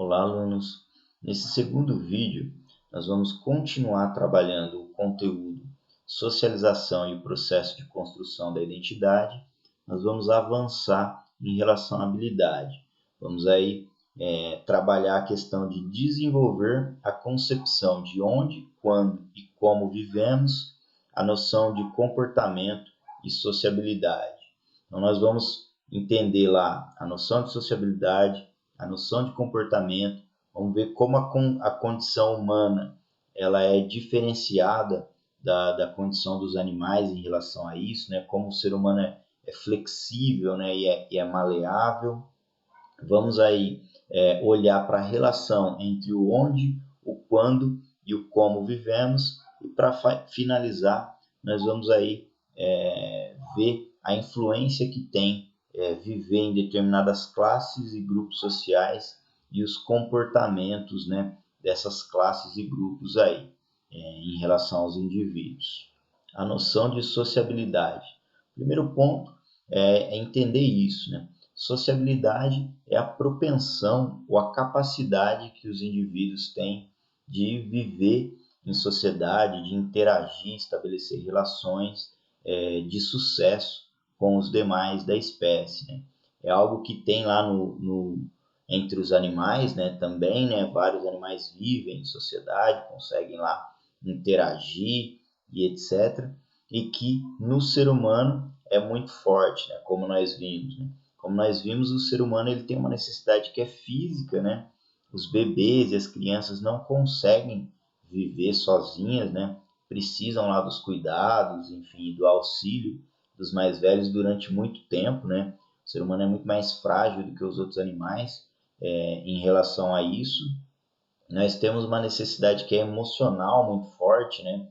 Olá, alunos! Nesse segundo vídeo, nós vamos continuar trabalhando o conteúdo socialização e o processo de construção da identidade. Nós vamos avançar em relação à habilidade. Vamos aí trabalhar a questão de desenvolver a concepção de onde, quando e como vivemos, a noção de comportamento e sociabilidade. Então, nós vamos entender lá a noção de sociabilidade, a noção de comportamento, vamos ver como a condição humana ela é diferenciada da condição dos animais em relação a isso, né? Como o ser humano é flexível, né? e é maleável. Vamos aí olhar para a relação entre o onde, o quando e o como vivemos, e para finalizar, nós vamos aí ver a influência que tem viver em determinadas classes e grupos sociais e os comportamentos, né, dessas classes e grupos aí em relação aos indivíduos. A noção de sociabilidade. Primeiro ponto é entender isso, né? Sociabilidade é a propensão ou a capacidade que os indivíduos têm de viver em sociedade, de interagir, estabelecer relações de sucesso com os demais da espécie, né? É algo que tem lá entre os animais, né, também, né? Vários animais vivem em sociedade, conseguem lá interagir e etc. E que no ser humano é muito forte, né? Como nós vimos, né? Como nós vimos, o ser humano ele tem uma necessidade que é física, né? Os bebês e as crianças não conseguem viver sozinhas, né? Precisam lá dos cuidados, enfim, do auxílio dos mais velhos durante muito tempo, né? O ser humano é muito mais frágil do que os outros animais em relação a isso. Nós temos uma necessidade que é emocional muito forte, né?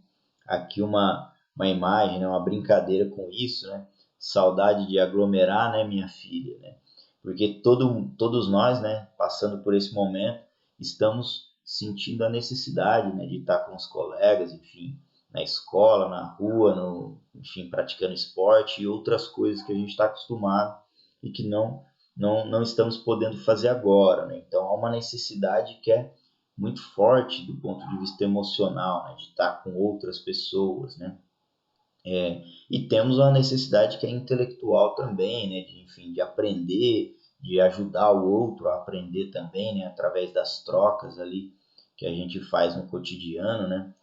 Aqui uma imagem, né? Uma brincadeira com isso, né? Saudade de aglomerar, né, minha filha, né? Porque todos nós, né, passando por esse momento, estamos sentindo a necessidade, né, de estar com os colegas, enfim, na escola, na rua, enfim, praticando esporte e outras coisas que a gente está acostumado e que não estamos podendo fazer agora, né? Então, há uma necessidade que é muito forte do ponto de vista emocional, né, de estar com outras pessoas, né? E temos uma necessidade que é intelectual também, né? Enfim, de aprender, de ajudar o outro a aprender também, né? Através das trocas ali que a gente faz no cotidiano, né?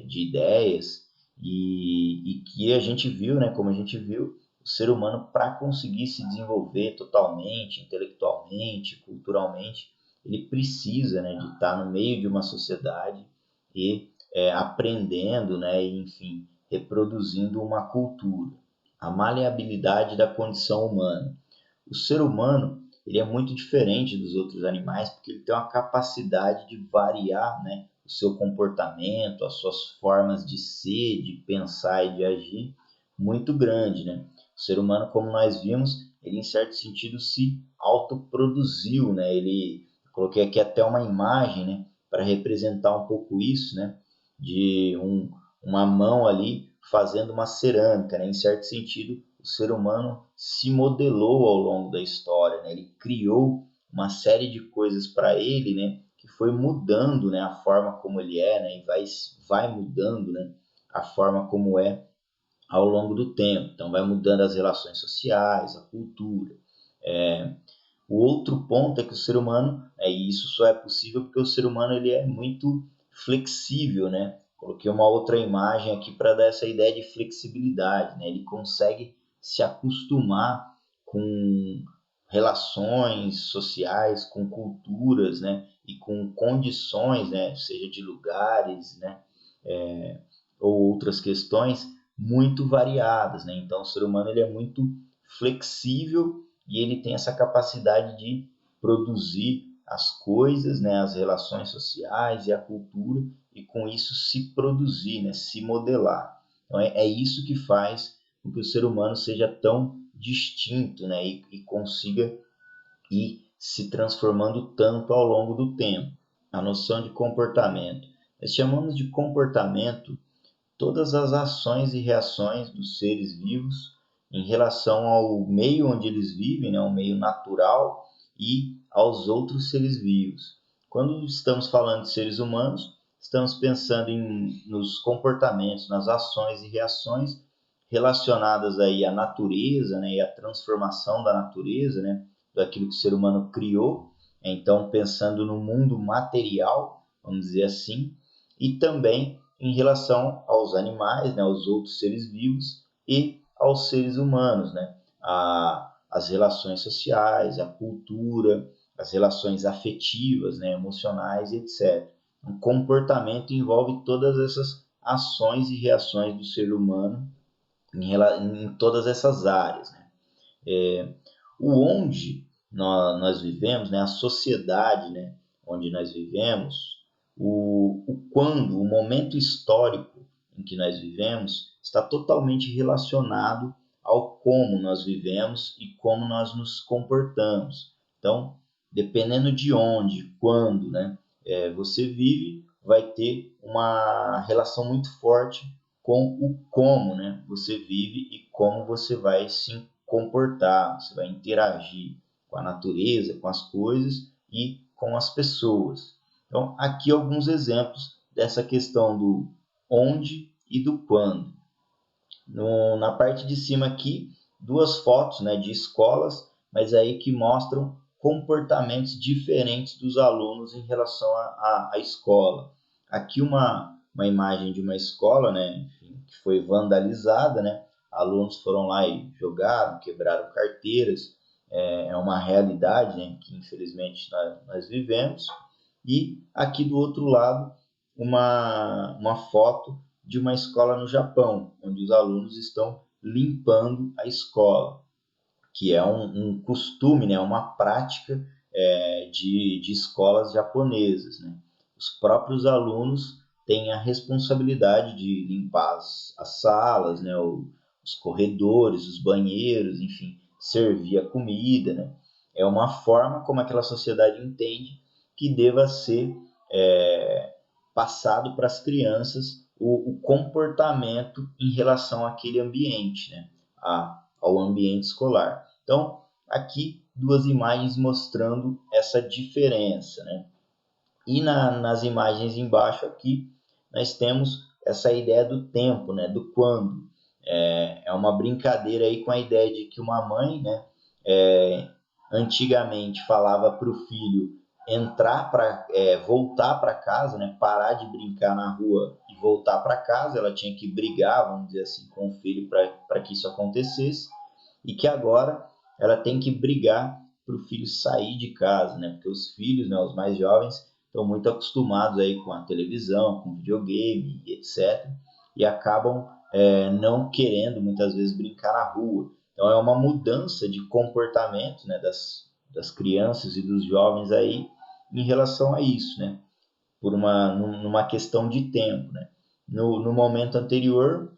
De ideias e que a gente viu, né? Como a gente viu, o ser humano para conseguir se desenvolver totalmente, intelectualmente, culturalmente, ele precisa, né? De estar no meio de uma sociedade e aprendendo, né? E, enfim, reproduzindo uma cultura. A maleabilidade da condição humana. O ser humano ele é muito diferente dos outros animais porque ele tem uma capacidade de variar, né, o seu comportamento, as suas formas de ser, de pensar e de agir muito grande, né? O ser humano, como nós vimos, ele em certo sentido se autoproduziu, né? Coloquei aqui até uma imagem, né, para representar um pouco isso, né, de uma mão ali fazendo uma cerâmica, né? Em certo sentido, o ser humano se modelou ao longo da história, né? Ele criou uma série de coisas para ele, né? Que foi mudando, né? A forma como ele é, né? E vai mudando, né? A forma como é ao longo do tempo. Então, vai mudando as relações sociais, a cultura. O outro ponto é que o ser humano, e isso só é possível porque o ser humano ele é muito flexível, né? Coloquei uma outra imagem aqui para dar essa ideia de flexibilidade, né? Ele consegue se acostumar com relações sociais, com culturas, né? E com condições, né? Seja de lugares, né? Ou outras questões muito variadas, né? Então, o ser humano ele é muito flexível e ele tem essa capacidade de produzir as coisas, né? As relações sociais e a cultura e com isso se produzir, né? Se modelar. Então, é isso que faz com que o ser humano seja tão distinto, né? E consiga ir se transformando tanto ao longo do tempo. A noção de comportamento. Nós chamamos de comportamento todas as ações e reações dos seres vivos em relação ao meio onde eles vivem, né, ao meio natural e aos outros seres vivos. Quando estamos falando de seres humanos, estamos pensando nos comportamentos, nas ações e reações relacionadas aí à natureza, né, e à transformação da natureza, né, daquilo que o ser humano criou. Então, pensando no mundo material, vamos dizer assim, e também em relação aos animais, né, aos outros seres vivos e aos seres humanos, né, as relações sociais, a cultura, as relações afetivas, né, emocionais, etc. O comportamento envolve todas essas ações e reações do ser humano em todas essas áreas, né? O onde nós vivemos, né, a sociedade, né, onde nós vivemos, quando, o momento histórico em que nós vivemos está totalmente relacionado ao como nós vivemos e como nós nos comportamos. Então, dependendo de onde, quando, né, você vive, vai ter uma relação muito forte com o como, né, você vive e como você vai se comportar, você vai interagir com a natureza, com as coisas e com as pessoas. Então, aqui alguns exemplos dessa questão do onde e do quando. Na parte de cima aqui, duas fotos, né, de escolas, mas aí que mostram comportamentos diferentes dos alunos em relação à escola. Aqui uma imagem de uma escola, né, enfim, que foi vandalizada, né, alunos foram lá e jogaram, quebraram carteiras, é uma realidade, né, que infelizmente nós vivemos. E aqui do outro lado, uma foto de uma escola no Japão, onde os alunos estão limpando a escola, que é um costume, né, uma prática de escolas japonesas, né? Os próprios alunos têm a responsabilidade de limpar as salas, né, os corredores, os banheiros, enfim, servir a comida, né? É uma forma como aquela sociedade entende que deva ser passado para as crianças o comportamento em relação àquele ambiente, né? Ao ambiente escolar. Então, aqui duas imagens mostrando essa diferença, né? E nas imagens embaixo aqui, nós temos essa ideia do tempo, né? Do quando. É uma brincadeira aí com a ideia de que uma mãe, né? Antigamente falava para o filho voltar para casa, né? Parar de brincar na rua e voltar para casa. Ela tinha que brigar, vamos dizer assim, com o filho para que isso acontecesse. E que agora ela tem que brigar para o filho sair de casa, né? Porque os filhos, né, os mais jovens, estão muito acostumados aí com a televisão, com videogame, etc. E acabam não querendo muitas vezes brincar na rua. Então é uma mudança de comportamento, né, das crianças e dos jovens aí em relação a isso, né? Numa questão de tempo, né? No momento anterior,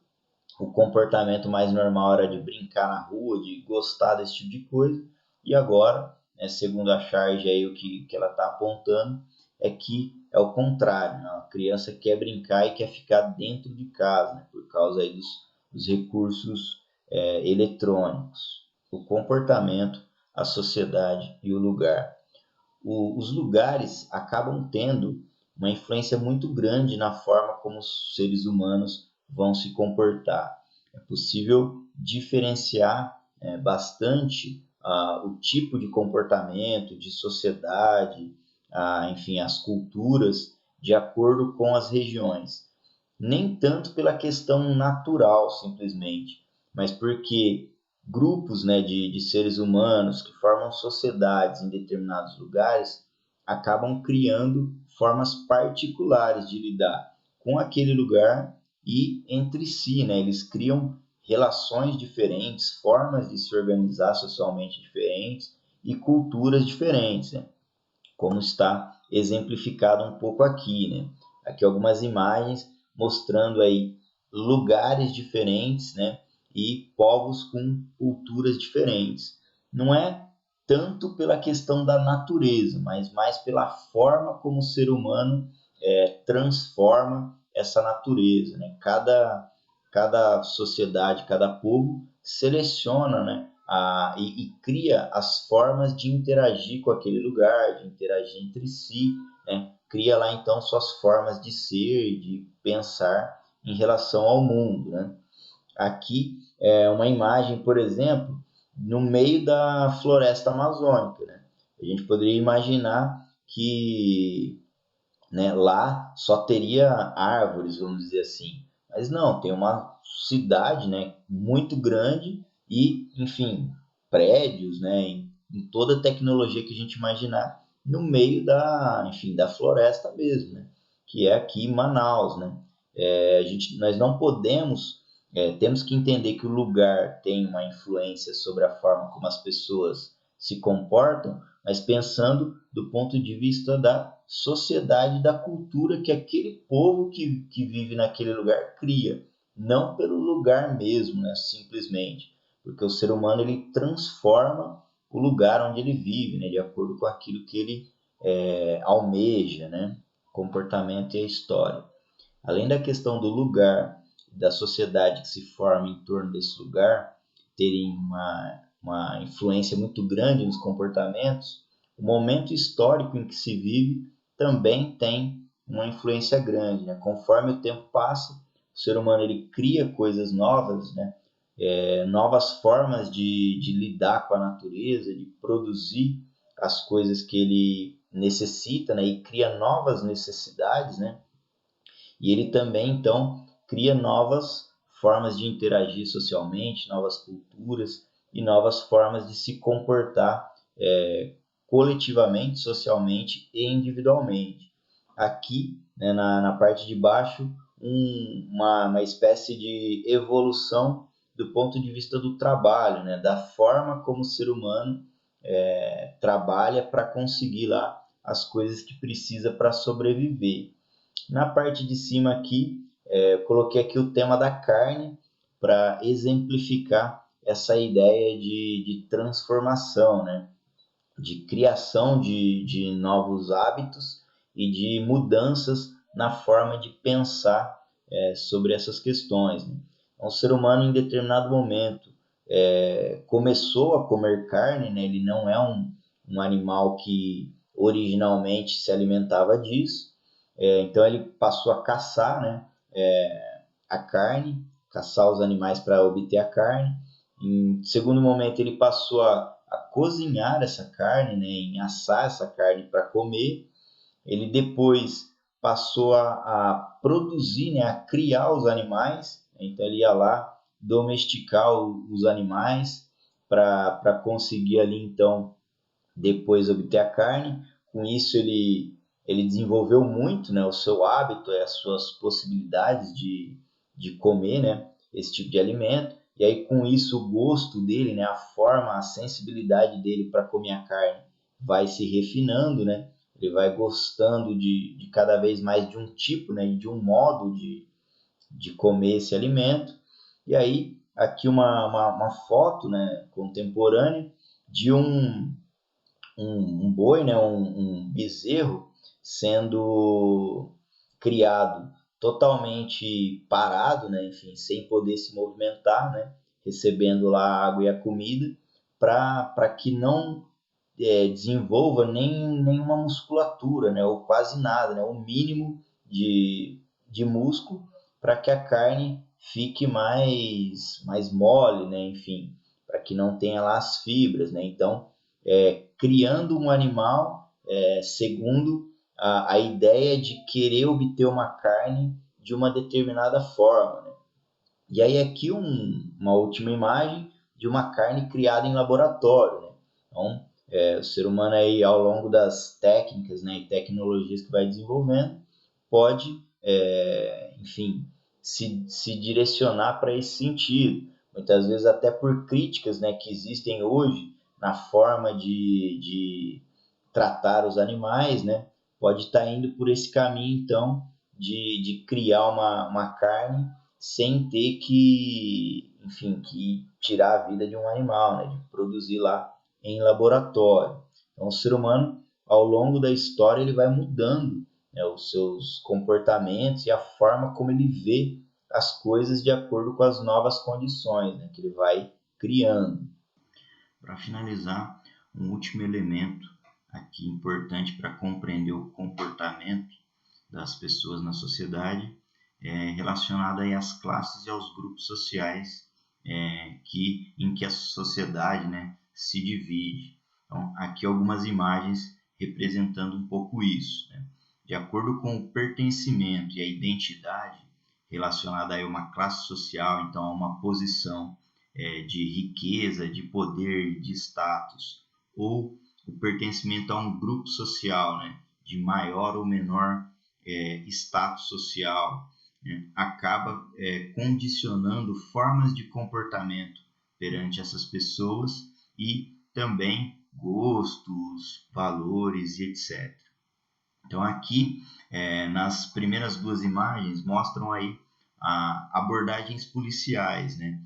o comportamento mais normal era de brincar na rua, de gostar desse tipo de coisa, e agora, né, segundo a charge aí, o que ela está apontando é que é o contrário, né? A criança quer brincar e quer ficar dentro de casa, né, por causa aí dos recursos eletrônicos. O comportamento, a sociedade e o lugar. Os lugares acabam tendo uma influência muito grande na forma como os seres humanos vão se comportar. É possível diferenciar bastante o tipo de comportamento, de sociedade, enfim, as culturas, de acordo com as regiões. Nem tanto pela questão natural, simplesmente, mas porque grupos, né, de seres humanos que formam sociedades em determinados lugares acabam criando formas particulares de lidar com aquele lugar e entre si, né? Eles criam relações diferentes, formas de se organizar socialmente diferentes e culturas diferentes, né? Como está exemplificado um pouco aqui, né? Aqui algumas imagens mostrando aí lugares diferentes, né? E povos com culturas diferentes. Não é tanto pela questão da natureza, mas mais pela forma como o ser humano transforma essa natureza, né? Cada sociedade, cada povo seleciona, né, e cria as formas de interagir com aquele lugar, de interagir entre si, né? Cria lá então suas formas de ser, de pensar em relação ao mundo, né? Aqui é uma imagem, por exemplo, no meio da floresta amazônica, né? A gente poderia imaginar que, né, lá só teria árvores, vamos dizer assim. Mas não, tem uma cidade, né, muito grande e, enfim, prédios, né, em toda a tecnologia que a gente imaginar, no meio enfim, da floresta mesmo, né, que é aqui em Manaus, né. Nós não podemos, temos que entender que o lugar tem uma influência sobre a forma como as pessoas se comportam, mas pensando do ponto de vista da sociedade, da cultura que aquele povo que vive naquele lugar cria, não pelo lugar mesmo, né, simplesmente, porque o ser humano ele transforma o lugar onde ele vive, né, de acordo com aquilo que ele almeja, né, comportamento e a história. Além da questão do lugar, da sociedade que se forma em torno desse lugar, terem uma influência muito grande nos comportamentos, o momento histórico em que se vive também tem uma influência grande, né? Conforme o tempo passa, o ser humano ele cria coisas novas, né? Novas formas de lidar com a natureza, de produzir as coisas que ele necessita, né? E cria novas necessidades, né? E ele também, então, cria novas formas de interagir socialmente, novas culturas e novas formas de se comportar coletivamente, socialmente e individualmente. Aqui, né, na parte de baixo, uma espécie de evolução do ponto de vista do trabalho, né, da forma como o ser humano trabalha para conseguir lá as coisas que precisa para sobreviver. Na parte de cima aqui, eu coloquei aqui o tema da carne para exemplificar essa ideia de transformação, né? De criação de novos hábitos e de mudanças na forma de pensar sobre essas questões, né? Então, o ser humano, em determinado momento, começou a comer carne, né? Ele não é um animal que originalmente se alimentava disso, então ele passou a caçar, né, a carne, caçar os animais para obter a carne. Em segundo momento ele passou a cozinhar essa carne, né, em assar essa carne para comer. Ele depois passou a produzir, né, a criar os animais. Então ele ia lá domesticar os animais para conseguir ali então depois obter a carne. Com isso ele desenvolveu muito, né, o seu hábito, as suas possibilidades de comer, né, esse tipo de alimento. E aí com isso o gosto dele, né, a forma, a sensibilidade dele para comer a carne vai se refinando, né? Ele vai gostando de cada vez mais de um tipo, né, de um modo de comer esse alimento. E aí aqui uma foto, né, contemporânea de um boi, né, um bezerro sendo criado totalmente parado, né, enfim, sem poder se movimentar, né, recebendo lá a água e a comida, para que não desenvolva nenhuma musculatura, né, ou quase nada, né, o mínimo de músculo para que a carne fique mais mole, né, enfim, para que não tenha lá as fibras, né, então criando um animal segundo a ideia de querer obter uma carne de uma determinada forma, né? E aí aqui uma última imagem de uma carne criada em laboratório, né? Então, o ser humano aí ao longo das técnicas, né, e tecnologias que vai desenvolvendo, pode, enfim, se direcionar para esse sentido. Muitas vezes até por críticas, né, que existem hoje na forma de tratar os animais, né, pode estar indo por esse caminho, então, de criar uma carne sem ter que, enfim, que tirar a vida de um animal, né, de produzir lá em laboratório. Então, o ser humano, ao longo da história, ele vai mudando, né, os seus comportamentos e a forma como ele vê as coisas de acordo com as novas condições, né, que ele vai criando. Para finalizar, um último elemento aqui importante para compreender o comportamento das pessoas na sociedade é relacionado aí às classes e aos grupos sociais em que a sociedade, né, se divide. Então, aqui algumas imagens representando um pouco isso, né? De acordo com o pertencimento e a identidade relacionada a uma classe social, então a uma posição de riqueza, de poder, de status, ou o pertencimento a um grupo social, né, de maior ou menor status social, né, acaba condicionando formas de comportamento perante essas pessoas e também gostos, valores e etc. Então aqui, nas primeiras duas imagens, mostram aí abordagens policiais, né?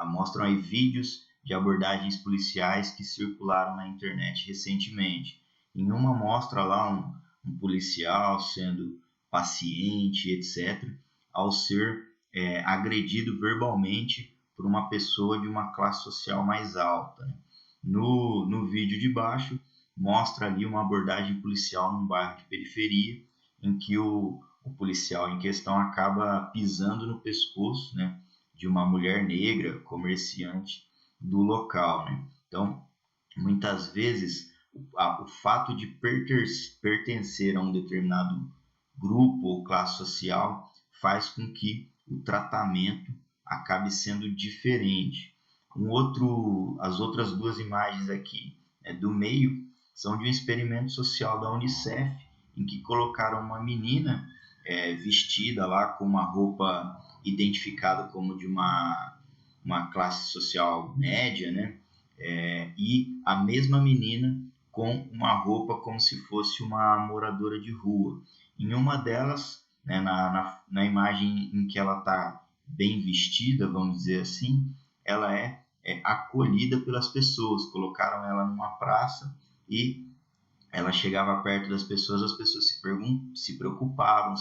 Mostram aí vídeos de abordagens policiais que circularam na internet recentemente. Em uma mostra lá um policial sendo paciente, etc., ao ser agredido verbalmente por uma pessoa de uma classe social mais alta, né? No vídeo de baixo, mostra ali uma abordagem policial num bairro de periferia, em que o policial em questão acaba pisando no pescoço, né, de uma mulher negra comerciante do local, né? Então, muitas vezes, o fato de pertencer a um determinado grupo ou classe social faz com que o tratamento acabe sendo diferente. As outras duas imagens aqui do meio são de um experimento social da Unicef, em que colocaram uma menina vestida lá com uma roupa identificada como de uma classe social média, né? E a mesma menina com uma roupa como se fosse uma moradora de rua. Em uma delas, né, na imagem em que ela está bem vestida, vamos dizer assim, ela é acolhida pelas pessoas. Colocaram ela numa praça e ela chegava perto das pessoas, as pessoas se preocupavam,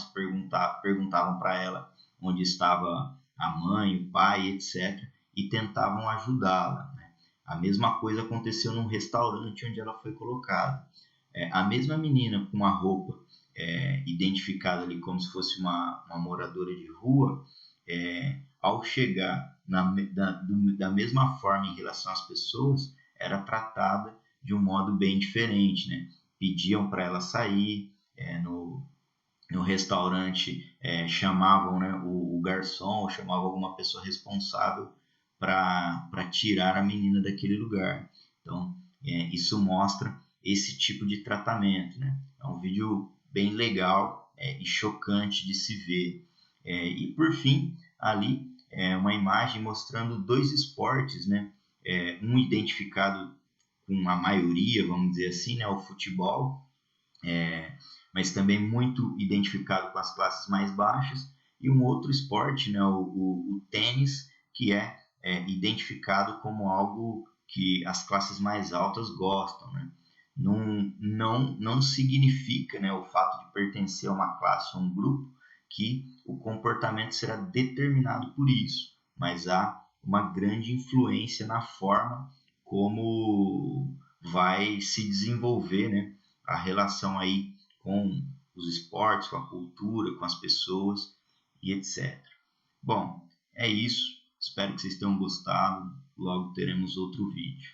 perguntavam para ela onde estava a mãe, o pai, etc., e tentavam ajudá-la. Né? A mesma coisa aconteceu num restaurante onde ela foi colocada. A mesma menina com uma roupa identificada ali como se fosse uma moradora de rua, ao chegar da mesma forma em relação às pessoas, era tratada de um modo bem diferente, né? Pediam para ela sair, no restaurante chamavam, né, o garçom, chamavam alguma pessoa responsável para tirar a menina daquele lugar. Então, isso mostra esse tipo de tratamento, né? É um vídeo bem legal e chocante de se ver. E por fim, ali uma imagem mostrando dois esportes, né? Um identificado com a maioria, vamos dizer assim, né? O futebol, mas também muito identificado com as classes mais baixas, e um outro esporte, né? O tênis, que identificado como algo que as classes mais altas gostam, né? Não significa, né, o fato de pertencer a uma classe ou um grupo que o comportamento será determinado por isso, mas há uma grande influência na forma como vai se desenvolver, né, a relação aí com os esportes, com a cultura, com as pessoas e etc. Bom, é isso. Espero que vocês tenham gostado. Logo teremos outro vídeo.